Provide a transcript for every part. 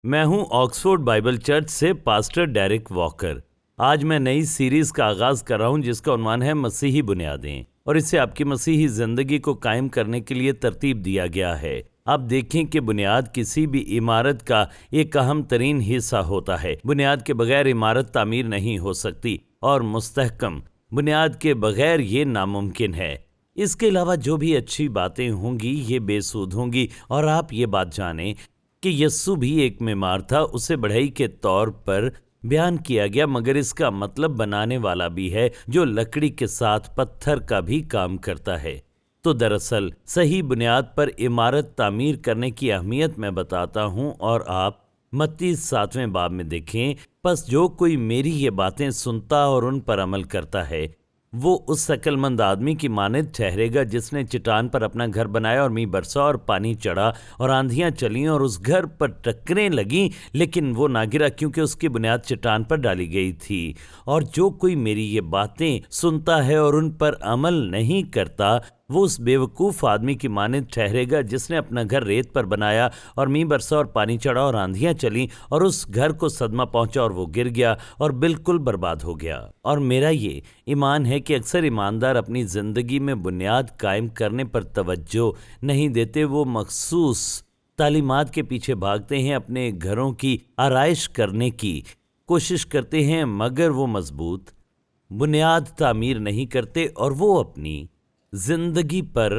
میں ہوں Oxford Bible church سے پاسٹر ڈیرک واکر۔ آج میں نئی سیریز کا آغاز کر رہا ہوں جس کا عنوان ہے مسیحی بنیادیں، اور اسے آپ کی مسیحی زندگی کو قائم کرنے کے لیے ترتیب دیا گیا ہے۔ آپ دیکھیں کہ بنیاد کسی بھی عمارت کا ایک اہم ترین حصہ ہوتا ہے۔ بنیاد کے بغیر عمارت تعمیر نہیں ہو سکتی، اور مستحکم بنیاد کے بغیر یہ ناممکن ہے۔ اس کے علاوہ جو بھی اچھی باتیں ہوں گی یہ بے سود ہوں گی، اور آپ یہ بات جانیں کہ یسوع بھی ایک معمار تھا، اسے بڑھئی کے طور پر بیان کیا گیا، مگر اس کا مطلب بنانے والا بھی ہے جو لکڑی کے ساتھ پتھر کا بھی کام کرتا ہے۔ تو دراصل صحیح بنیاد پر عمارت تعمیر کرنے کی اہمیت میں بتاتا ہوں، اور آپ متی 7ویں باب میں دیکھیں، پس جو کوئی میری یہ باتیں سنتا اور ان پر عمل کرتا ہے وہ اس عقل مند آدمی کی مانند ٹھہرے گا جس نے چٹان پر اپنا گھر بنایا، اور میںہ برسا اور پانی چڑھا اور آندھیاں چلیں اور اس گھر پر ٹکریں لگیں، لیکن وہ نہ گرا کیونکہ اس کی بنیاد چٹان پر ڈالی گئی تھی۔ اور جو کوئی میری یہ باتیں سنتا ہے اور ان پر عمل نہیں کرتا وہ اس بیوقوف آدمی کی مانند ٹھہرے گا جس نے اپنا گھر ریت پر بنایا، اور میںہ برسا اور پانی چڑھا اور آندھیاں چلیں اور اس گھر کو صدمہ پہنچا اور وہ گر گیا اور بالکل برباد ہو گیا۔ اور میرا یہ ایمان ہے کہ اکثر ایماندار اپنی زندگی میں بنیاد قائم کرنے پر توجہ نہیں دیتے، وہ مخصوص تعلیمات کے پیچھے بھاگتے ہیں، اپنے گھروں کی آرائش کرنے کی کوشش کرتے ہیں، مگر وہ مضبوط بنیاد تعمیر نہیں کرتے، اور وہ اپنی زندگی پر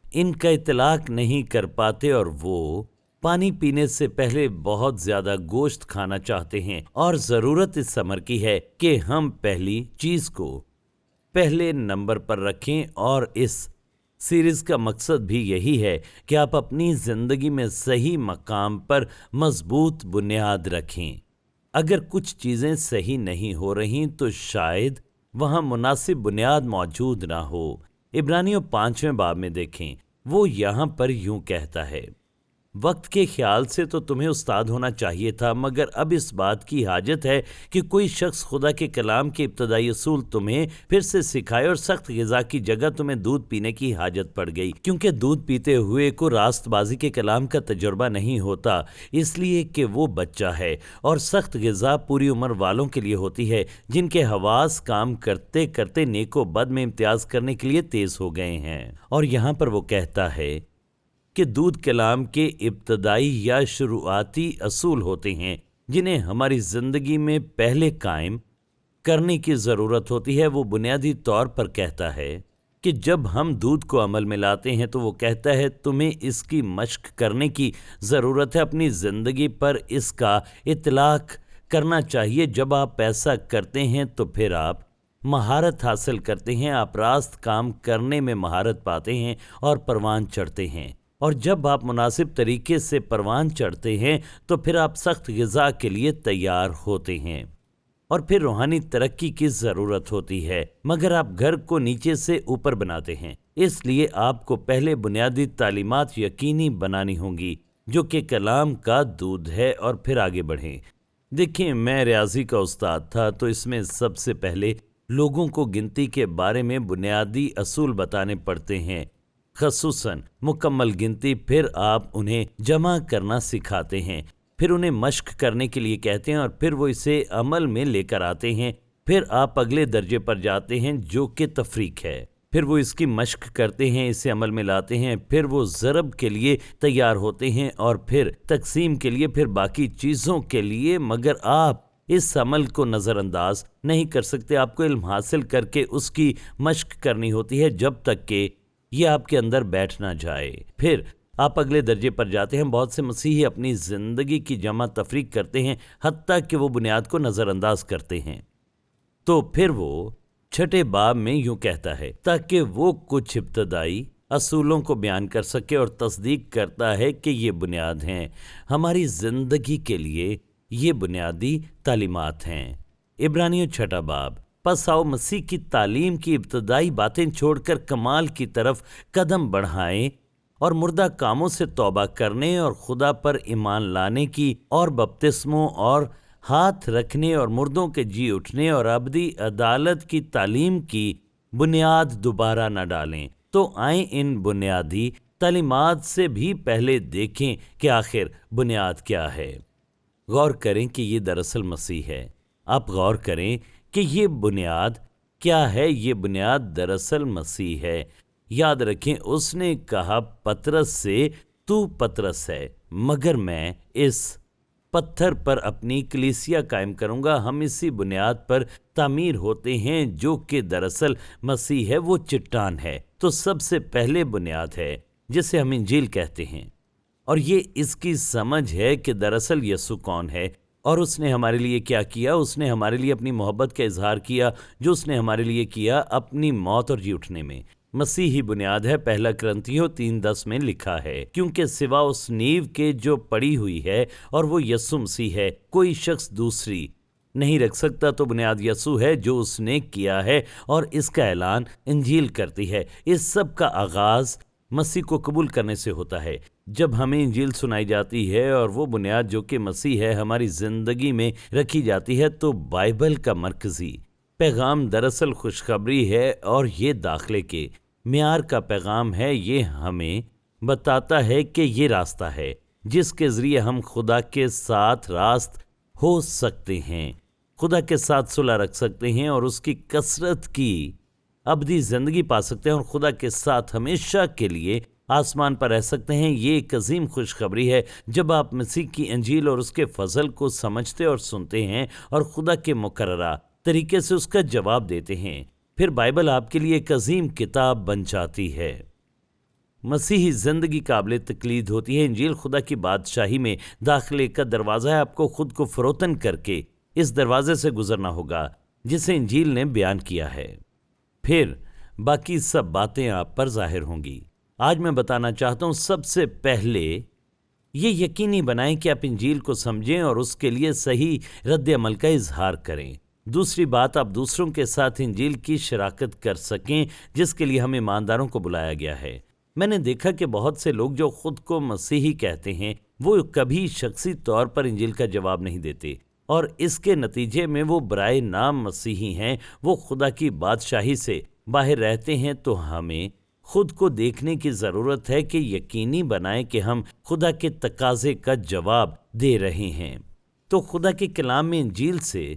ان کا اطلاق نہیں کر پاتے، اور وہ پانی پینے سے پہلے بہت زیادہ گوشت کھانا چاہتے ہیں۔ اور ضرورت اس امر کی ہے کہ ہم پہلی چیز کو پہلے نمبر پر رکھیں، اور اس سیریز کا مقصد بھی یہی ہے کہ آپ اپنی زندگی میں صحیح مقام پر مضبوط بنیاد رکھیں۔ اگر کچھ چیزیں صحیح نہیں ہو رہی تو شاید وہاں مناسب بنیاد موجود نہ ہو۔ عبرانیوں 5ویں باب میں دیکھیں، وہ یہاں پر یوں کہتا ہے، وقت کے خیال سے تو تمہیں استاد ہونا چاہیے تھا، مگر اب اس بات کی حاجت ہے کہ کوئی شخص خدا کے کلام کے ابتدائی اصول تمہیں پھر سے سکھائے، اور سخت غذا کی جگہ تمہیں دودھ پینے کی حاجت پڑ گئی، کیونکہ دودھ پیتے ہوئے کو راست بازی کے کلام کا تجربہ نہیں ہوتا، اس لیے کہ وہ بچہ ہے، اور سخت غذا پوری عمر والوں کے لیے ہوتی ہے جن کے حواس کام کرتے کرتے نیک و بد میں امتیاز کرنے کے لیے تیز ہو گئے ہیں۔ اور یہاں پر وہ کہتا ہے کہ دودھ کلام کے ابتدائی یا شروعاتی اصول ہوتے ہیں جنہیں ہماری زندگی میں پہلے قائم کرنے کی ضرورت ہوتی ہے۔ وہ بنیادی طور پر کہتا ہے کہ جب ہم دودھ کو عمل میں لاتے ہیں تو وہ کہتا ہے تمہیں اس کی مشق کرنے کی ضرورت ہے، اپنی زندگی پر اس کا اطلاق کرنا چاہیے۔ جب آپ ایسا کرتے ہیں تو پھر آپ مہارت حاصل کرتے ہیں، آپ راست کام کرنے میں مہارت پاتے ہیں اور پروان چڑھتے ہیں، اور جب آپ مناسب طریقے سے پروان چڑھتے ہیں تو پھر آپ سخت غذا کے لیے تیار ہوتے ہیں، اور پھر روحانی ترقی کی ضرورت ہوتی ہے، مگر آپ گھر کو نیچے سے اوپر بناتے ہیں، اس لیے آپ کو پہلے بنیادی تعلیمات یقینی بنانی ہوں گی جو کہ کلام کا دودھ ہے، اور پھر آگے بڑھیں۔ دیکھیں، میں ریاضی کا استاد تھا تو اس میں سب سے پہلے لوگوں کو گنتی کے بارے میں بنیادی اصول بتانے پڑتے ہیں، خصوصاً مکمل گنتی۔ پھر آپ انہیں جمع کرنا سکھاتے ہیں، پھر انہیں مشق کرنے کے لیے کہتے ہیں، اور پھر وہ اسے عمل میں لے کر آتے ہیں۔ پھر آپ اگلے درجے پر جاتے ہیں جو کہ تفریق ہے، پھر وہ اس کی مشق کرتے ہیں، اسے عمل میں لاتے ہیں، پھر وہ ضرب کے لیے تیار ہوتے ہیں، اور پھر تقسیم کے لیے، پھر باقی چیزوں کے لیے، مگر آپ اس عمل کو نظر انداز نہیں کر سکتے۔ آپ کو علم حاصل کر کے اس کی مشق کرنی ہوتی ہے جب تک کہ یہ آپ کے اندر بیٹھ نہ جائے۔ پھر آپ اگلے درجے پر جاتے ہیں۔ بہت سے مسیحی اپنی زندگی کی جمع تفریق کرتے ہیں، حتیٰ کہ وہ بنیاد کو نظر انداز کرتے ہیں۔ تو پھر وہ 6 باب میں یوں کہتا ہے، تاکہ وہ کچھ ابتدائی اصولوں کو بیان کر سکے، اور تصدیق کرتا ہے کہ یہ بنیاد ہیں ہماری زندگی کے لیے، یہ بنیادی تعلیمات ہیں۔ عبرانیوں 6 باب، پس آؤ مسیح کی تعلیم کی ابتدائی باتیں چھوڑ کر کمال کی طرف قدم بڑھائیں، اور مردہ کاموں سے توبہ کرنے اور خدا پر ایمان لانے کی، اور بپتسموں اور ہاتھ رکھنے اور مردوں کے جی اٹھنے اور ابدی عدالت کی تعلیم کی بنیاد دوبارہ نہ ڈالیں۔ تو آئیں ان بنیادی تعلیمات سے بھی پہلے دیکھیں کہ آخر بنیاد کیا ہے۔ غور کریں کہ یہ دراصل مسیح ہے۔ آپ غور کریں کہ یہ بنیاد کیا ہے؟ یہ بنیاد دراصل مسیح ہے۔ یاد رکھیں، اس نے کہا پترس سے، تو پترس ہے، مگر میں اس پتھر پر اپنی کلیسیا قائم کروں گا۔ ہم اسی بنیاد پر تعمیر ہوتے ہیں جو کہ دراصل مسیح ہے، وہ چٹان ہے۔ تو سب سے پہلے بنیاد ہے جسے ہم انجیل کہتے ہیں، اور یہ اس کی سمجھ ہے کہ دراصل یسوع کون ہے اور اس نے ہمارے لیے کیا کیا۔ اس نے ہمارے لیے اپنی محبت کا اظہار کیا جو اس نے ہمارے لیے کیا اپنی موت اور جی اٹھنے میں۔ مسیح ہی بنیاد ہے۔ پہلا کرنتھیوں 3:10 میں لکھا ہے، کیونکہ سوا اس نیو کے جو پڑی ہوئی ہے اور وہ یسوع مسیح ہے، کوئی شخص دوسری نہیں رکھ سکتا۔ تو بنیاد یسوع ہے جو اس نے کیا ہے، اور اس کا اعلان انجیل کرتی ہے۔ اس سب کا آغاز مسیح کو قبول کرنے سے ہوتا ہے۔ جب ہمیں انجیل سنائی جاتی ہے اور وہ بنیاد جو کہ مسیح ہے ہماری زندگی میں رکھی جاتی ہے، تو بائبل کا مرکزی پیغام دراصل خوشخبری ہے، اور یہ داخلے کے معیار کا پیغام ہے۔ یہ ہمیں بتاتا ہے کہ یہ راستہ ہے جس کے ذریعے ہم خدا کے ساتھ راست ہو سکتے ہیں، خدا کے ساتھ صلح رکھ سکتے ہیں، اور اس کی کثرت کی ابدی زندگی پا سکتے ہیں، اور خدا کے ساتھ ہمیشہ کے لیے آسمان پر رہ سکتے ہیں۔ یہ ایک عظیم خوشخبری ہے۔ جب آپ مسیح کی انجیل اور اس کے فضل کو سمجھتے اور سنتے ہیں اور خدا کے مقررہ طریقے سے اس کا جواب دیتے ہیں، پھر بائبل آپ کے لیے ایک عظیم کتاب بن جاتی ہے۔ مسیحی زندگی قابل تقلید ہوتی ہے۔ انجیل خدا کی بادشاہی میں داخلے کا دروازہ ہے۔ آپ کو خود کو فروتن کر کے اس دروازے سے گزرنا ہوگا جسے انجیل نے بیان کیا ہے، پھر باقی سب باتیں آپ پر ظاہر ہوں گی۔ آج میں بتانا چاہتا ہوں، سب سے پہلے یہ یقینی بنائیں کہ آپ انجیل کو سمجھیں اور اس کے لیے صحیح رد عمل کا اظہار کریں۔ دوسری بات، آپ دوسروں کے ساتھ انجیل کی شراکت کر سکیں، جس کے لیے ہم ایمانداروں کو بلایا گیا ہے۔ میں نے دیکھا کہ بہت سے لوگ جو خود کو مسیحی کہتے ہیں، وہ کبھی شخصی طور پر انجیل کا جواب نہیں دیتے، اور اس کے نتیجے میں وہ برائے نام مسیحی ہیں، وہ خدا کی بادشاہی سے باہر رہتے ہیں۔ تو ہمیں خود کو دیکھنے کی ضرورت ہے کہ یقینی بنائیں کہ ہم خدا کے تقاضے کا جواب دے رہے ہیں۔ تو خدا کے کلام میں انجیل سے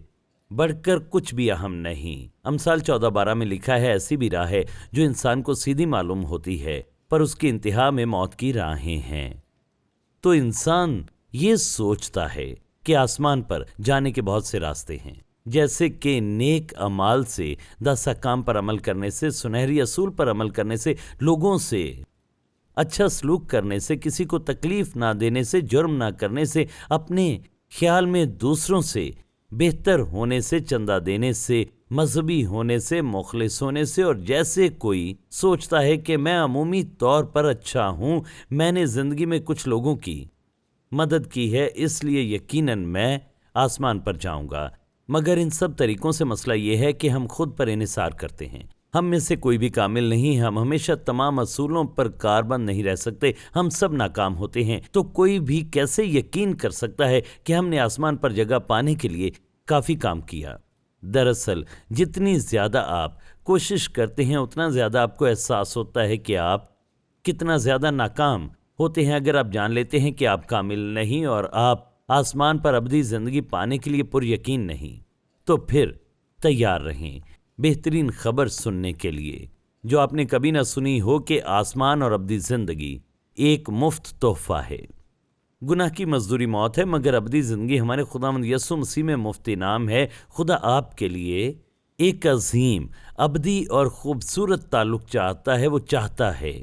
بڑھ کر کچھ بھی اہم نہیں۔ امثال 14:12 میں لکھا ہے، ایسی بھی راہ ہے جو انسان کو سیدھی معلوم ہوتی ہے، پر اس کی انتہا میں موت کی راہیں ہیں۔ تو انسان یہ سوچتا ہے کہ آسمان پر جانے کے بہت سے راستے ہیں، جیسے کہ نیک اعمال سے، 10 احکام پر عمل کرنے سے، سنہری اصول پر عمل کرنے سے، لوگوں سے اچھا سلوک کرنے سے، کسی کو تکلیف نہ دینے سے، جرم نہ کرنے سے، اپنے خیال میں دوسروں سے بہتر ہونے سے، چندہ دینے سے، مذہبی ہونے سے، مخلص ہونے سے۔ اور جیسے کوئی سوچتا ہے کہ میں عمومی طور پر اچھا ہوں، میں نے زندگی میں کچھ لوگوں کی مدد کی ہے، اس لیے یقیناً میں آسمان پر جاؤں گا۔ مگر ان سب طریقوں سے مسئلہ یہ ہے کہ ہم خود پر انحصار کرتے ہیں۔ ہم میں سے کوئی بھی کامل نہیں، ہم ہمیشہ تمام اصولوں پر کاربند نہیں رہ سکتے، ہم سب ناکام ہوتے ہیں۔ تو کوئی بھی کیسے یقین کر سکتا ہے کہ ہم نے آسمان پر جگہ پانے کے لیے کافی کام کیا؟ دراصل جتنی زیادہ آپ کوشش کرتے ہیں، اتنا زیادہ آپ کو احساس ہوتا ہے کہ آپ کتنا زیادہ ناکام ہوتے ہیں۔ اگر آپ جان لیتے ہیں کہ آپ کامل نہیں اور آپ آسمان پر ابدی زندگی پانے کے لیے پر یقین نہیں، تو پھر تیار رہیں بہترین خبر سننے کے لیے جو آپ نے کبھی نہ سنی ہو، کہ آسمان اور ابدی زندگی ایک مفت تحفہ ہے۔ گناہ کی مزدوری موت ہے، مگر ابدی زندگی ہمارے خداوند یسوع مسیح میں مفت انعام ہے۔ خدا آپ کے لیے ایک عظیم ابدی اور خوبصورت تعلق چاہتا ہے۔ وہ چاہتا ہے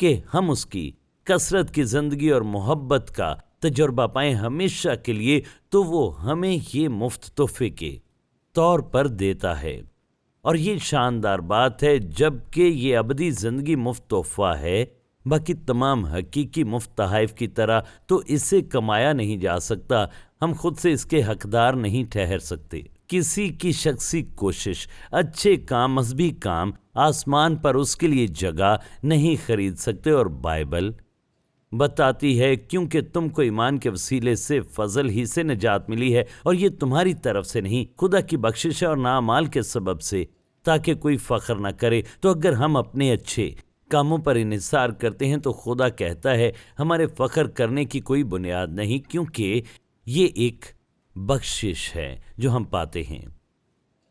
کہ ہم اس کی کثرت کی زندگی اور محبت کا تجربہ پائیں ہمیشہ کے لیے۔ تو وہ ہمیں یہ مفت تحفے کے طور پر دیتا ہے، اور یہ شاندار بات ہے۔ جب کہ یہ ابدی زندگی مفت تحفہ ہے، باقی تمام حقیقی مفت تحائف کی طرح، تو اسے کمایا نہیں جا سکتا۔ ہم خود سے اس کے حقدار نہیں ٹھہر سکتے۔ کسی کی شخصی کوشش، اچھے کام، مذہبی کام آسمان پر اس کے لیے جگہ نہیں خرید سکتے۔ اور بائبل بتاتی ہے، کیونکہ تم کو ایمان کے وسیلے سے فضل ہی سے نجات ملی ہے، اور یہ تمہاری طرف سے نہیں، خدا کی بخشش ہے، اور نہ اعمال کے سبب سے، تاکہ کوئی فخر نہ کرے۔ تو اگر ہم اپنے اچھے کاموں پر انحصار کرتے ہیں، تو خدا کہتا ہے ہمارے فخر کرنے کی کوئی بنیاد نہیں، کیونکہ یہ ایک بخشش ہے جو ہم پاتے ہیں۔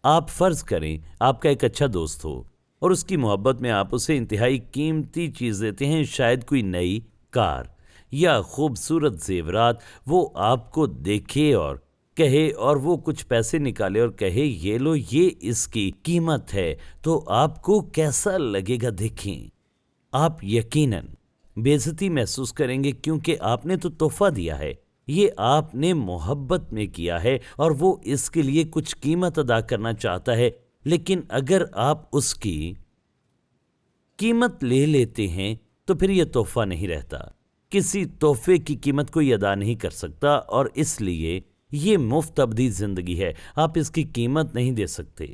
آپ فرض کریں آپ کا ایک اچھا دوست ہو اور اس کی محبت میں آپ اسے انتہائی قیمتی چیز دیتے ہیں، شاید کوئی نئی کار یا خوبصورت زیورات۔ وہ آپ کو دیکھے اور کہے اور وہ کچھ پیسے نکالے اور کہے یہ لو، یہ اس کی قیمت ہے، تو آپ کو کیسا لگے گا؟ دیکھیں، آپ یقیناً بے عزتی محسوس کریں گے، کیونکہ آپ نے تو تحفہ دیا ہے، یہ آپ نے محبت میں کیا ہے اور وہ اس کے لیے کچھ قیمت ادا کرنا چاہتا ہے۔ لیکن اگر آپ اس کی قیمت لے لیتے ہیں تو پھر یہ تحفہ نہیں رہتا۔ کسی تحفے کی قیمت کوئی ادا نہیں کر سکتا، اور اس لیے یہ مفت ابدی زندگی ہے، آپ اس کی قیمت نہیں دے سکتے۔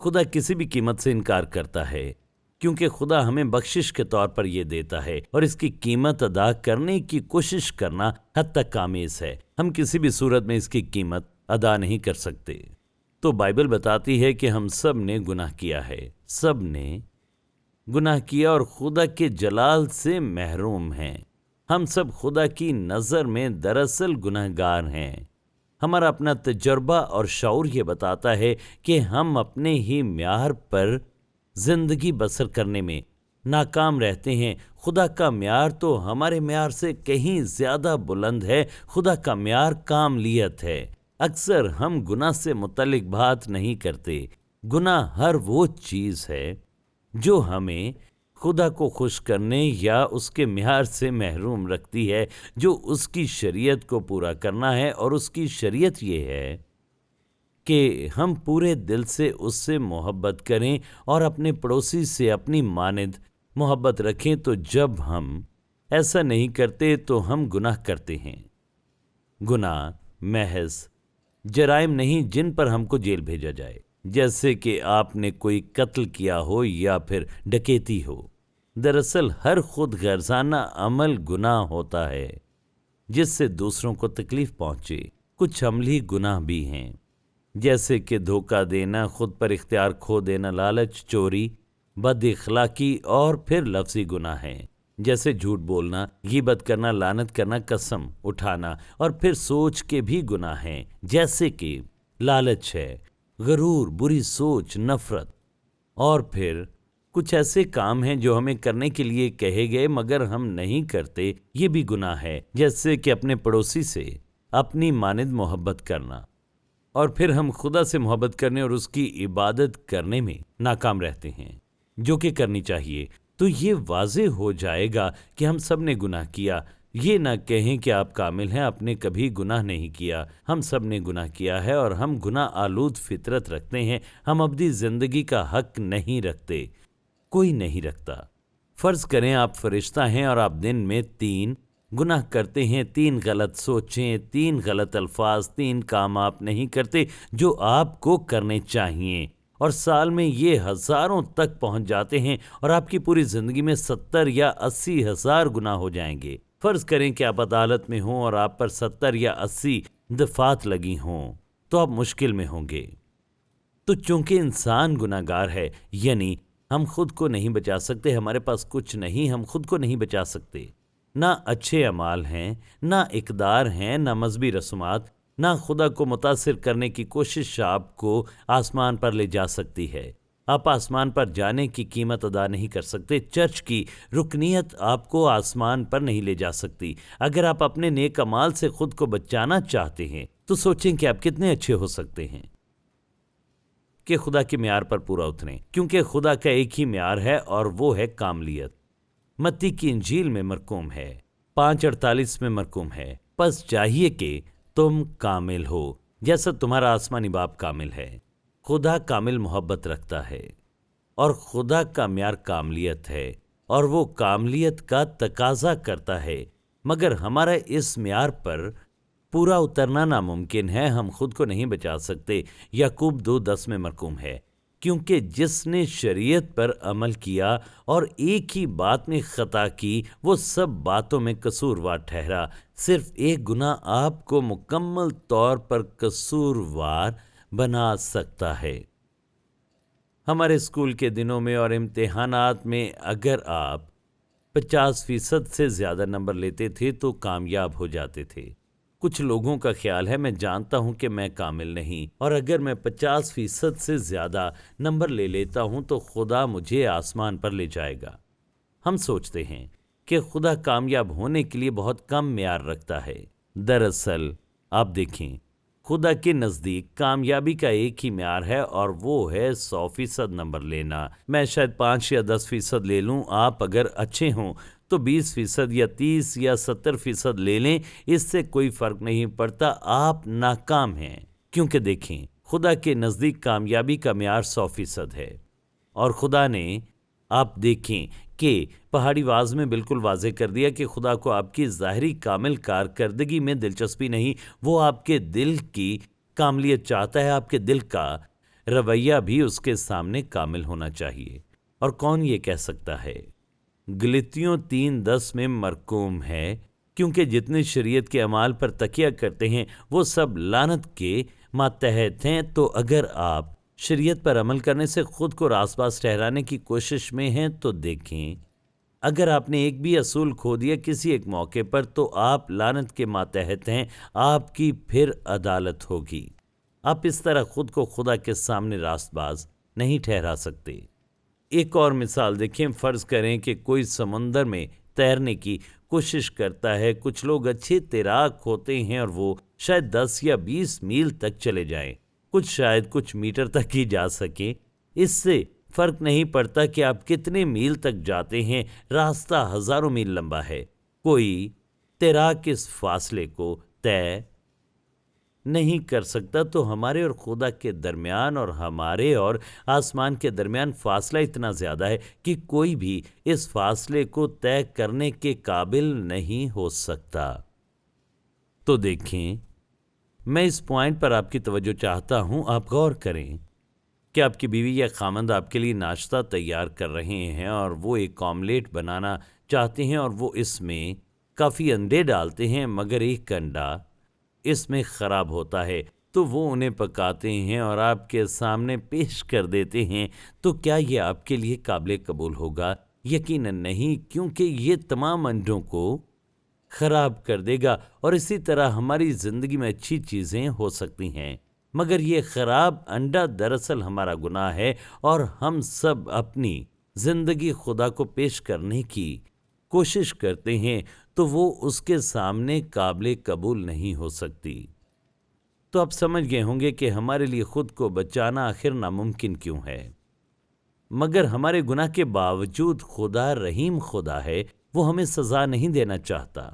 خدا کسی بھی قیمت سے انکار کرتا ہے، کیونکہ خدا ہمیں بخشش کے طور پر یہ دیتا ہے، اور اس کی قیمت ادا کرنے کی کوشش کرنا حد تک آمیز ہے۔ ہم کسی بھی صورت میں اس کی قیمت ادا نہیں کر سکتے۔ تو بائبل بتاتی ہے کہ ہم سب نے گناہ کیا ہے، سب نے گناہ کیا اور خدا کے جلال سے محروم ہیں۔ ہم سب خدا کی نظر میں دراصل گناہگار ہیں۔ ہمارا اپنا تجربہ اور شعور یہ بتاتا ہے کہ ہم اپنے ہی معیار پر زندگی بسر کرنے میں ناکام رہتے ہیں۔ خدا کا معیار تو ہمارے معیار سے کہیں زیادہ بلند ہے۔ خدا کا معیار کاملیت ہے۔ اکثر ہم گناہ سے متعلق بات نہیں کرتے۔ گناہ ہر وہ چیز ہے جو ہمیں خدا کو خوش کرنے یا اس کے معیار سے محروم رکھتی ہے، جو اس کی شریعت کو پورا کرنا ہے، اور اس کی شریعت یہ ہے کہ ہم پورے دل سے اس سے محبت کریں اور اپنے پڑوسی سے اپنی مانند محبت رکھیں۔ تو جب ہم ایسا نہیں کرتے تو ہم گناہ کرتے ہیں۔ گناہ محض جرائم نہیں جن پر ہم کو جیل بھیجا جائے، جیسے کہ آپ نے کوئی قتل کیا ہو یا پھر ڈکیتی ہو۔ دراصل ہر خود غرضانہ عمل گناہ ہوتا ہے جس سے دوسروں کو تکلیف پہنچے۔ کچھ عملی گناہ بھی ہیں، جیسے کہ دھوکہ دینا، خود پر اختیار کھو دینا، لالچ، چوری، بد اخلاقی، اور پھر لفظی گناہ ہیں، جیسے جھوٹ بولنا، غیبت کرنا، لعنت کرنا، قسم اٹھانا، اور پھر سوچ کے بھی گناہ ہیں، جیسے کہ لالچ ہے، غرور، بری سوچ، نفرت، اور پھر کچھ ایسے کام ہیں جو ہمیں کرنے کے لیے کہے گئے مگر ہم نہیں کرتے، یہ بھی گناہ ہے، جیسے کہ اپنے پڑوسی سے اپنی مانند محبت کرنا، اور پھر ہم خدا سے محبت کرنے اور اس کی عبادت کرنے میں ناکام رہتے ہیں، جو کہ کرنی چاہیے۔ تو یہ واضح ہو جائے گا کہ ہم سب نے گناہ کیا۔ یہ نہ کہیں کہ آپ کامل ہیں، آپ نے کبھی گناہ نہیں کیا۔ ہم سب نے گناہ کیا ہے اور ہم گناہ آلود فطرت رکھتے ہیں۔ ہم ابدی زندگی کا حق نہیں رکھتے، کوئی نہیں رکھتا۔ فرض کریں آپ فرشتہ ہیں اور آپ دن میں 3 گناہ کرتے ہیں، 3 غلط سوچیں، 3 غلط الفاظ، 3 کام آپ نہیں کرتے جو آپ کو کرنے چاہیے، اور سال میں یہ ہزاروں تک پہنچ جاتے ہیں، اور آپ کی پوری زندگی میں 70 یا 80 ہزار گناہ ہو جائیں گے۔ فرض کریں کہ آپ عدالت میں ہوں اور آپ پر 70 یا 80 دفعات لگی ہوں، تو آپ مشکل میں ہوں گے۔ تو چونکہ انسان گناہ گار ہے، یعنی ہم خود کو نہیں بچا سکتے، ہمارے پاس کچھ نہیں، ہم خود کو نہیں بچا سکتے۔ نہ اچھے اعمال ہیں، نہ اقدار ہیں، نہ مذہبی رسومات، نہ خدا کو متاثر کرنے کی کوشش آپ کو آسمان پر لے جا سکتی ہے۔ آپ آسمان پر جانے کی قیمت ادا نہیں کر سکتے۔ چرچ کی رکنیت آپ کو آسمان پر نہیں لے جا سکتی۔ اگر آپ اپنے نیک اعمال سے خود کو بچانا چاہتے ہیں تو سوچیں کہ آپ کتنے اچھے ہو سکتے ہیں کہ خدا کے معیار پر پورا اتریں، کیونکہ خدا کا ایک ہی معیار ہے اور وہ ہے کاملیت۔ متی کی انجیل میں مرقوم ہے، 5:48 میں مرقوم ہے، پس چاہیے کہ تم کامل ہو جیسا تمہارا آسمانی باپ کامل ہے۔ خدا کامل محبت رکھتا ہے، اور خدا کا معیار کاملیت ہے، اور وہ کاملیت کا تقاضا کرتا ہے، مگر ہمارا اس معیار پر پورا اترنا ناممکن ہے۔ ہم خود کو نہیں بچا سکتے۔ یعقوب 2:10 میں مرقوم ہے، کیونکہ جس نے شریعت پر عمل کیا اور ایک ہی بات میں خطا کی، وہ سب باتوں میں قصوروار ٹھہرا۔ صرف ایک گناہ آپ کو مکمل طور پر قصوروار بنا سکتا ہے۔ ہمارے اسکول کے دنوں میں اور امتحانات میں اگر آپ 50% سے زیادہ نمبر لیتے تھے تو کامیاب ہو جاتے تھے۔ کچھ لوگوں کا خیال ہے میں جانتا ہوں کہ میں کامل نہیں، اور اگر میں 50% سے زیادہ نمبر لے لیتا ہوں تو خدا مجھے آسمان پر لے جائے گا۔ ہم سوچتے ہیں کہ خدا کامیاب ہونے کے لیے بہت کم معیار رکھتا ہے۔ دراصل آپ دیکھیں، خدا کے نزدیک کامیابی کا ایک ہی معیار ہے، اور وہ ہے 100% نمبر لینا۔ میں شاید 5 یا 10% لے لوں، آپ اگر اچھے ہوں تو 20% یا 30 یا 70% لے لیں، اس سے کوئی فرق نہیں پڑتا، آپ ناکام ہیں۔ کیونکہ دیکھیں، خدا کے نزدیک کامیابی کا معیار 100% ہے، اور خدا نے، آپ دیکھیں کہ پہاڑی واز میں بالکل واضح کر دیا کہ خدا کو آپ کی ظاہری کامل کارکردگی میں دلچسپی نہیں، وہ آپ کے دل کی کاملیت چاہتا ہے۔ آپ کے دل کا رویہ بھی اس کے سامنے کامل ہونا چاہیے۔ اور کون یہ کہہ سکتا ہے؟ گلتیوں 3:10 میں مرقوم ہے، کیونکہ جتنے شریعت کے اعمال پر تکیہ کرتے ہیں وہ سب لعنت کے ماتحت ہیں۔ تو اگر آپ شریعت پر عمل کرنے سے خود کو راست باز ٹھہرانے کی کوشش میں ہیں تو دیکھیں، اگر آپ نے ایک بھی اصول کھو دیا کسی ایک موقع پر تو آپ لعنت کے ماتحت ہیں، آپ کی پھر عدالت ہوگی۔ آپ اس طرح خود کو خدا کے سامنے راست باز نہیں ٹھہرا سکتے۔ ایک اور مثال دیکھیں، فرض کریں کہ کوئی سمندر میں تیرنے کی کوشش کرتا ہے۔ کچھ لوگ اچھے تیراک ہوتے ہیں اور وہ شاید 10 یا 20 میل تک چلے جائیں، کچھ شاید کچھ میٹر تک ہی جا سکیں۔ اس سے فرق نہیں پڑتا کہ آپ کتنے میل تک جاتے ہیں، راستہ ہزاروں میل لمبا ہے۔ کوئی تیراک اس فاصلے کو طے نہیں کر سکتا۔ تو ہمارے اور خدا کے درمیان اور ہمارے اور آسمان کے درمیان فاصلہ اتنا زیادہ ہے کہ کوئی بھی اس فاصلے کو طے کرنے کے قابل نہیں ہو سکتا۔ تو دیکھیں، میں اس پوائنٹ پر آپ کی توجہ چاہتا ہوں۔ آپ غور کریں کہ آپ کی بیوی یا خامند آپ کے لیے ناشتہ تیار کر رہے ہیں اور وہ ایک آملیٹ بنانا چاہتے ہیں، اور وہ اس میں کافی انڈے ڈالتے ہیں، مگر ایک انڈا اس میں خراب ہوتا ہے تو وہ انہیں پکاتے ہیں اور آپ کے سامنے پیش کر دیتے ہیں۔ تو کیا یہ آپ کے لیے قابل قبول ہوگا؟ یقیناً نہیں، کیونکہ یہ تمام انڈوں کو خراب کر دے گا۔ اور اسی طرح ہماری زندگی میں اچھی چیزیں ہو سکتی ہیں، مگر یہ خراب انڈا دراصل ہمارا گناہ ہے، اور ہم سب اپنی زندگی خدا کو پیش کرنے کی کوشش کرتے ہیں تو وہ اس کے سامنے قابل قبول نہیں ہو سکتی۔ تو آپ سمجھ گئے ہوں گے کہ ہمارے لیے خود کو بچانا آخر ناممکن کیوں ہے، مگر ہمارے گناہ کے باوجود خدا رحیم خدا ہے، وہ ہمیں سزا نہیں دینا چاہتا۔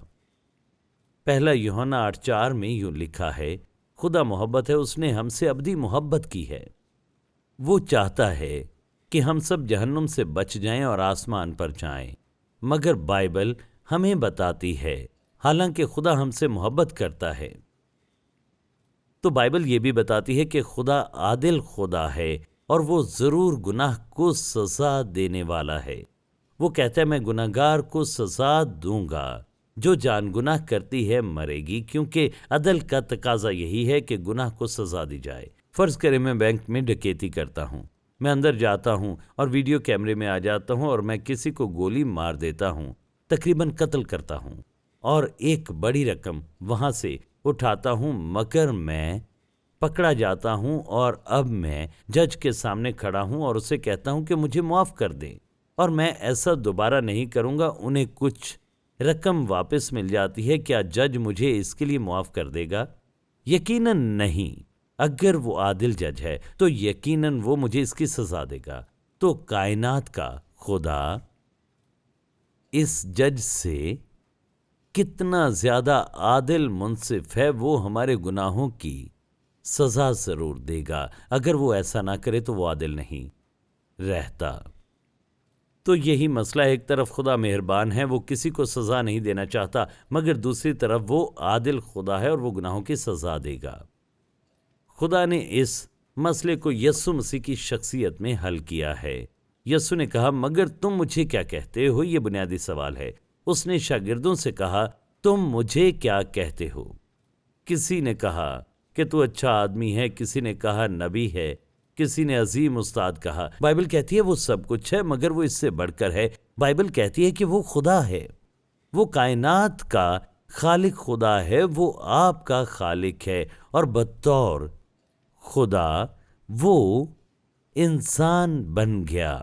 پہلا یوحنا 8:4 میں یوں لکھا ہے، خدا محبت ہے، اس نے ہم سے ابدی محبت کی ہے۔ وہ چاہتا ہے کہ ہم سب جہنم سے بچ جائیں اور آسمان پر جائیں، مگر بائبل ہمیں بتاتی ہے حالانکہ خدا ہم سے محبت کرتا ہے، تو بائبل یہ بھی بتاتی ہے کہ خدا عادل خدا ہے اور وہ ضرور گناہ کو سزا دینے والا ہے۔ وہ کہتا ہے میں گناہگار کو سزا دوں گا، جو جان گناہ کرتی ہے مرے گی، کیونکہ عدل کا تقاضا یہی ہے کہ گناہ کو سزا دی جائے۔ فرض کریں میں بینک میں ڈکیتی کرتا ہوں، میں اندر جاتا ہوں اور ویڈیو کیمرے میں آ جاتا ہوں اور میں کسی کو گولی مار دیتا ہوں، تقریباً قتل کرتا ہوں اور ایک بڑی رقم وہاں سے اٹھاتا ہوں، مگر میں پکڑا جاتا ہوں اور اب میں جج کے سامنے کھڑا ہوں اور اسے کہتا ہوں کہ مجھے معاف کر دیں اور میں ایسا دوبارہ نہیں کروں گا۔ انہیں کچھ رقم واپس مل جاتی ہے، کیا جج مجھے اس کے لیے معاف کر دے گا؟ یقیناً نہیں۔ اگر وہ عادل جج ہے تو یقیناً وہ مجھے اس کی سزا دے گا۔ تو کائنات کا خدا اس جج سے کتنا زیادہ عادل منصف ہے، وہ ہمارے گناہوں کی سزا ضرور دے گا۔ اگر وہ ایسا نہ کرے تو وہ عادل نہیں رہتا۔ تو یہی مسئلہ، ایک طرف خدا مہربان ہے، وہ کسی کو سزا نہیں دینا چاہتا، مگر دوسری طرف وہ عادل خدا ہے اور وہ گناہوں کی سزا دے گا۔ خدا نے اس مسئلے کو یسوع مسیح کی شخصیت میں حل کیا ہے۔ یسوع نے کہا مگر تم مجھے کیا کہتے ہو؟ یہ بنیادی سوال ہے۔ اس نے شاگردوں سے کہا تم مجھے کیا کہتے ہو؟ کسی نے کہا کہ تو اچھا آدمی ہے، کسی نے کہا نبی ہے، کسی نے عظیم استاد کہا۔ بائبل کہتی ہے وہ سب کچھ ہے، مگر وہ اس سے بڑھ کر ہے۔ بائبل کہتی ہے کہ وہ خدا ہے، وہ کائنات کا خالق خدا ہے، وہ آپ کا خالق ہے، اور بطور خدا وہ انسان بن گیا۔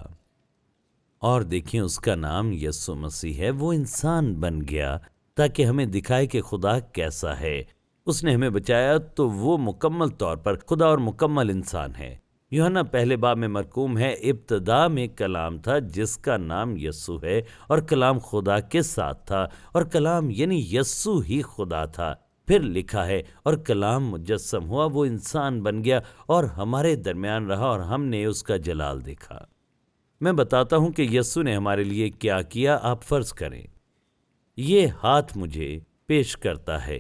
اور دیکھیں اس کا نام یسوع مسیح ہے، وہ انسان بن گیا تاکہ ہمیں دکھائے کہ خدا کیسا ہے۔ اس نے ہمیں بچایا تو وہ مکمل طور پر خدا اور مکمل انسان ہے۔ یوحنا پہلے باب میں مرقوم ہے، ابتدا میں کلام تھا جس کا نام یسوع ہے، اور کلام خدا کے ساتھ تھا، اور کلام یعنی یسوع ہی خدا تھا۔ پھر لکھا ہے، اور کلام مجسم ہوا، وہ انسان بن گیا اور ہمارے درمیان رہا، اور ہم نے اس کا جلال دیکھا۔ میں بتاتا ہوں کہ یسوع نے ہمارے لیے کیا کیا۔ آپ فرض کریں یہ ہاتھ مجھے پیش کرتا ہے،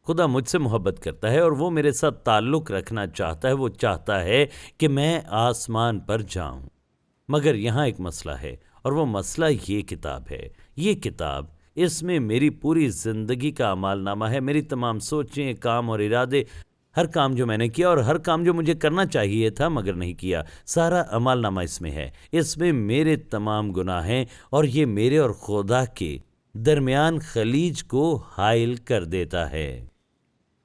خدا مجھ سے محبت کرتا ہے اور وہ میرے ساتھ تعلق رکھنا چاہتا ہے، وہ چاہتا ہے کہ میں آسمان پر جاؤں۔ مگر یہاں ایک مسئلہ ہے، اور وہ مسئلہ یہ کتاب ہے۔ یہ کتاب، اس میں میری پوری زندگی کا اعمال نامہ ہے، میری تمام سوچیں، کام اور ارادے، ہر کام جو میں نے کیا اور ہر کام جو مجھے کرنا چاہیے تھا مگر نہیں کیا، سارا اعمال نامہ اس میں ہے۔ اس میں میرے تمام گناہ ہیں، اور یہ میرے اور خدا کے درمیان خلیج کو حائل کر دیتا ہے۔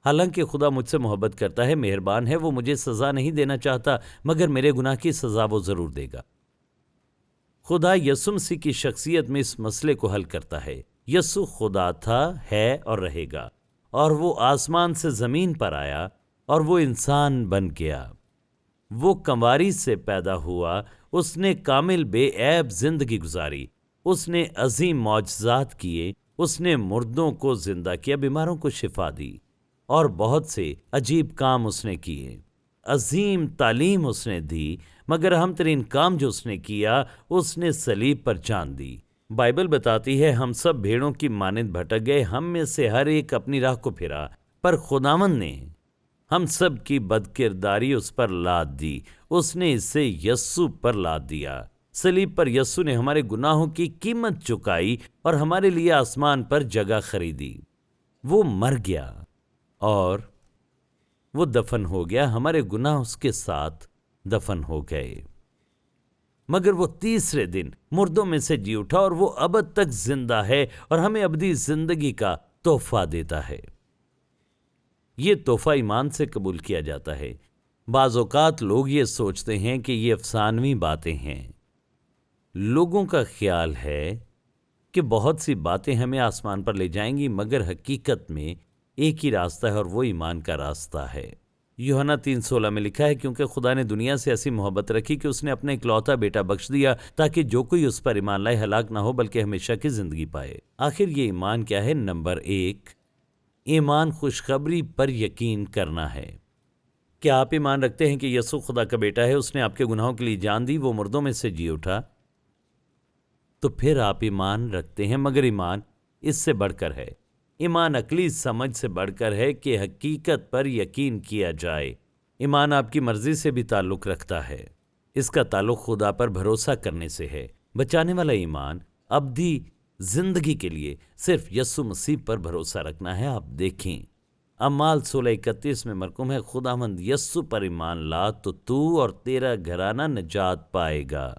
حالانکہ خدا مجھ سے محبت کرتا ہے، مہربان ہے، وہ مجھے سزا نہیں دینا چاہتا، مگر میرے گناہ کی سزا وہ ضرور دے گا۔ خدا یسوع مسیح کی شخصیت میں اس مسئلے کو حل کرتا ہے۔ یسوع خدا تھا، ہے اور رہے گا، اور وہ آسمان سے زمین پر آیا اور وہ انسان بن گیا۔ وہ کنواری سے پیدا ہوا، اس نے کامل بے عیب زندگی گزاری، اس نے عظیم معجزات کیے، اس نے مردوں کو زندہ کیا، بیماروں کو شفا دی، اور بہت سے عجیب کام اس نے کیے۔ عظیم تعلیم اس نے دی، مگر اہم ترین کام جو اس نے کیا، اس نے صلیب پر جان دی۔ بائبل بتاتی ہے، ہم سب بھیڑوں کی مانند بھٹک گئے، ہم میں سے ہر ایک اپنی راہ کو پھرا، پر خداوند نے ہم سب کی بدکرداری اس پر لاد دی، اس نے اسے یسوع پر لاد دیا۔ صلیب پر یسوع نے ہمارے گناہوں کی قیمت چکائی اور ہمارے لیے آسمان پر جگہ خریدی۔ وہ مر گیا اور وہ دفن ہو گیا، ہمارے گناہ اس کے ساتھ دفن ہو گئے، مگر وہ تیسرے دن مردوں میں سے جی اٹھا، اور وہ ابد تک زندہ ہے اور ہمیں ابدی زندگی کا تحفہ دیتا ہے۔ یہ تحفہ ایمان سے قبول کیا جاتا ہے۔ بعض اوقات لوگ یہ سوچتے ہیں کہ یہ افسانوی باتیں ہیں۔ لوگوں کا خیال ہے کہ بہت سی باتیں ہمیں آسمان پر لے جائیں گی، مگر حقیقت میں ایک ہی راستہ ہے، اور وہ ایمان کا راستہ ہے۔ یوحنا 3:16 میں لکھا ہے، کیونکہ خدا نے دنیا سے ایسی محبت رکھی کہ اس نے اپنا اکلوتا بیٹا بخش دیا، تاکہ جو کوئی اس پر ایمان لائے ہلاک نہ ہو بلکہ ہمیشہ کی زندگی پائے۔ آخر یہ ایمان کیا ہے؟ نمبر 1، ایمان خوشخبری پر یقین کرنا ہے۔ کیا آپ ایمان رکھتے ہیں کہ یسوع خدا کا بیٹا ہے، اس نے آپ کے گناہوں کے لیے جان دی، وہ مردوں میں سے جی اٹھا؟ تو پھر آپ ایمان رکھتے ہیں، مگر ایمان اس سے بڑھ کر ہے۔ ایمان عقلی سمجھ سے بڑھ کر ہے کہ حقیقت پر یقین کیا جائے۔ ایمان آپ کی مرضی سے بھی تعلق رکھتا ہے، اس کا تعلق خدا پر بھروسہ کرنے سے ہے۔ بچانے والا ایمان ابدی زندگی کے لیے صرف یسوع مسیح پر بھروسہ رکھنا ہے۔ آپ دیکھیں اعمال 16:31 میں مرقوم ہے، خداوند یسوع پر ایمان لا تو اور تیرا گھرانہ نجات پائے گا۔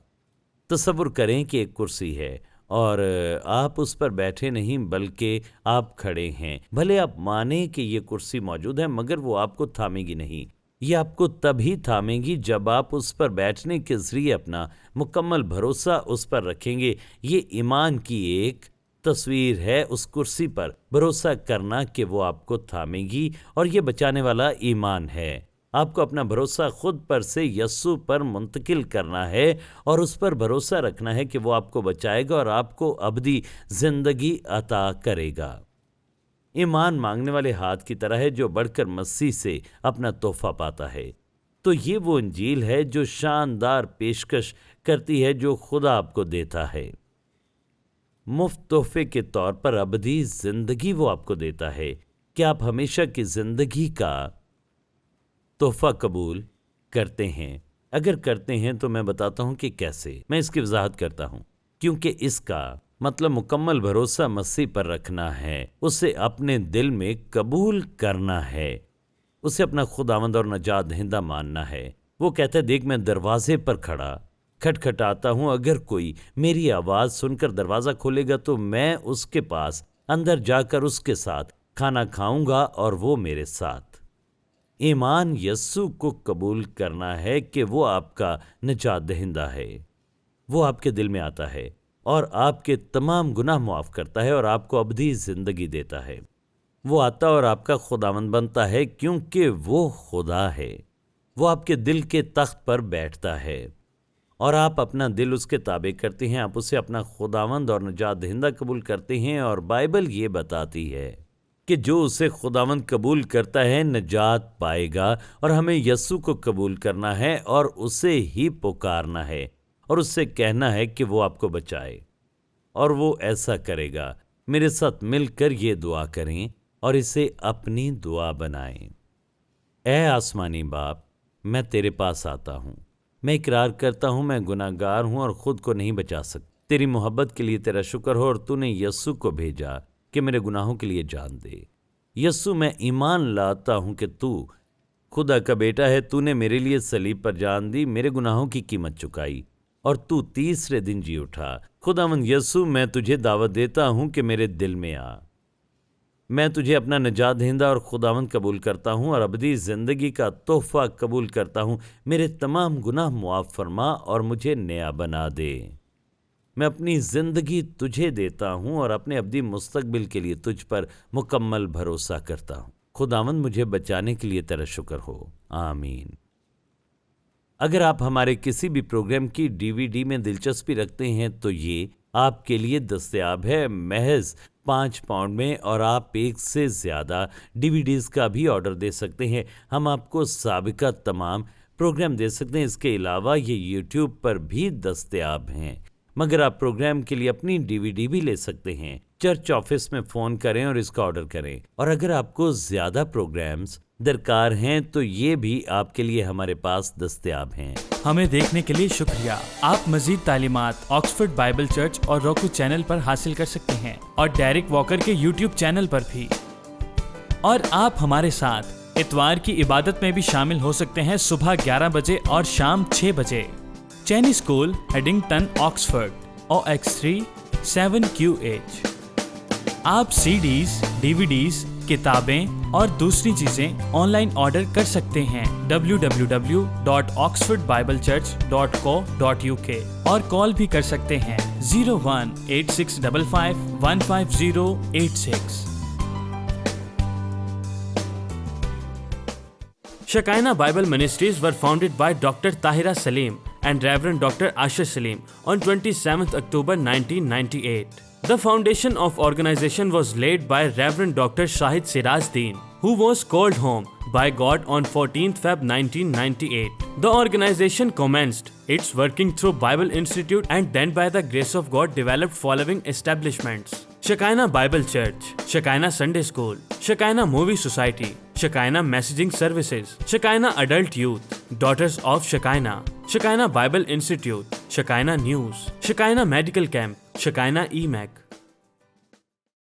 تصور کریں کہ ایک کرسی ہے اور آپ اس پر بیٹھے نہیں بلکہ آپ کھڑے ہیں۔ بھلے آپ مانیں کہ یہ کرسی موجود ہے، مگر وہ آپ کو تھامے گی نہیں۔ یہ آپ کو تبھی تھامے گی جب آپ اس پر بیٹھنے کے ذریعے اپنا مکمل بھروسہ اس پر رکھیں گے۔ یہ ایمان کی ایک تصویر ہے، اس کرسی پر بھروسہ کرنا کہ وہ آپ کو تھامے گی، اور یہ بچانے والا ایمان ہے۔ آپ کو اپنا بھروسہ خود پر سے یسوع پر منتقل کرنا ہے اور اس پر بھروسہ رکھنا ہے کہ وہ آپ کو بچائے گا اور آپ کو ابدی زندگی عطا کرے گا۔ ایمان مانگنے والے ہاتھ کی طرح ہے جو بڑھ کر مسیح سے اپنا تحفہ پاتا ہے۔ تو یہ وہ انجیل ہے جو شاندار پیشکش کرتی ہے جو خدا آپ کو دیتا ہے۔ مفت تحفے کے طور پر ابدی زندگی وہ آپ کو دیتا ہے۔ کیا آپ ہمیشہ کی زندگی کا تحفہ قبول کرتے ہیں؟ اگر کرتے ہیں تو میں بتاتا ہوں کہ کیسے۔ میں اس کی وضاحت کرتا ہوں، کیونکہ اس کا مطلب مکمل بھروسہ مسیح پر رکھنا ہے، اسے اپنے دل میں قبول کرنا ہے، اسے اپنا خداوند اور نجات دہندہ ماننا ہے۔ وہ کہتا ہے، دیکھ میں دروازے پر کھڑا کھٹکھٹاتا ہوں، اگر کوئی میری آواز سن کر دروازہ کھولے گا تو میں اس کے پاس اندر جا کر اس کے ساتھ کھانا کھاؤں گا اور وہ میرے ساتھ۔ ایمان یسوع کو قبول کرنا ہے کہ وہ آپ کا نجات دہندہ ہے۔ وہ آپ کے دل میں آتا ہے اور آپ کے تمام گناہ معاف کرتا ہے اور آپ کو ابدی زندگی دیتا ہے۔ وہ آتا اور آپ کا خداوند بنتا ہے کیونکہ وہ خدا ہے۔ وہ آپ کے دل کے تخت پر بیٹھتا ہے اور آپ اپنا دل اس کے تابع کرتے ہیں، آپ اسے اپنا خداوند اور نجات دہندہ قبول کرتے ہیں، اور بائبل یہ بتاتی ہے کہ جو اسے خداوند قبول کرتا ہے نجات پائے گا، اور ہمیں یسوع کو قبول کرنا ہے اور اسے ہی پکارنا ہے اور اس سے کہنا ہے کہ وہ آپ کو بچائے، اور وہ ایسا کرے گا۔ میرے ساتھ مل کر یہ دعا کریں اور اسے اپنی دعا بنائیں۔ اے آسمانی باپ، میں تیرے پاس آتا ہوں، میں اقرار کرتا ہوں میں گناہ گار ہوں اور خود کو نہیں بچا سکتا۔ تیری محبت کے لیے تیرا شکر ہو، اور تو نے یسوع کو بھیجا کہ میرے گناہوں کے لیے جان دے۔ یسوع، میں ایمان لاتا ہوں کہ تو خدا کا بیٹا ہے، تو نے میرے لیے صلیب پر جان دی، میرے گناہوں کی قیمت چکائی، اور تو تیسرے دن جی اٹھا۔ خداوند یسوع، میں تجھے دعوت دیتا ہوں کہ میرے دل میں آ۔ میں تجھے اپنا نجات دہندہ اور خداوند قبول کرتا ہوں اور ابدی زندگی کا تحفہ قبول کرتا ہوں۔ میرے تمام گناہ معاف فرما اور مجھے نیا بنا دے۔ میں اپنی زندگی تجھے دیتا ہوں اور اپنے ابدی مستقبل کے لیے تجھ پر مکمل بھروسہ کرتا ہوں۔ خداوند، مجھے بچانے کے لیے تیرا شکر ہو، آمین۔ اگر آپ ہمارے کسی بھی پروگرام کی DVD میں دلچسپی رکھتے ہیں تو یہ آپ کے لیے دستیاب ہے محض 5 پاؤنڈ میں، اور آپ ایک سے زیادہ DVDs کا بھی آرڈر دے سکتے ہیں۔ ہم آپ کو سابقہ تمام پروگرام دے سکتے ہیں۔ اس کے علاوہ یہ YouTube پر بھی دستیاب ہیں، مگر آپ پروگرام کے لیے اپنی DVD بھی لے سکتے ہیں۔ چرچ آفس میں فون کریں اور اس کا آرڈر کریں، اور اگر آپ کو زیادہ پروگرامز درکار ہیں تو یہ بھی آپ کے لیے ہمارے پاس دستیاب ہیں۔ ہمیں دیکھنے کے لیے شکریہ۔ آپ مزید تعلیمات آکسفورڈ بائبل چرچ اور روکو چینل پر حاصل کر سکتے ہیں، اور ڈیرک واکر کے YouTube چینل پر بھی۔ اور آپ ہمارے ساتھ اتوار کی عبادت میں بھی شامل ہو سکتے ہیں، صبح 11 بجے اور شام 6 بجے۔ چینی اسکول، ہیڈنگٹن، آکسفورڈ، OX3 7QH۔ آپ CDs، DVDs، کتابیں اور دوسری چیزیں آن لائن آرڈر کر سکتے ہیں www.oxfordbiblechurch.co.uk، اور کال بھی کر سکتے ہیں 018655 15086۔ Shekinah Bible Ministries were founded by Dr. Tahira Salim and Reverend Dr. Asher Salim on 27th October 1998. The foundation of organization was laid by Reverend Dr. Shahid Siraj Deen, who was called home by God on 14th Feb 1998. The organization commenced its working through Bible Institute and then by the grace of God developed following establishments: Shekinah Bible Church, Shekinah Sunday School, Shekinah Movie Society, Shekinah Messaging Services, Shekinah Adult Youth, Daughters of Shekinah, Shekinah Bible Institute, Shekinah News, Shekinah Medical Camp, Shekinah EMAC.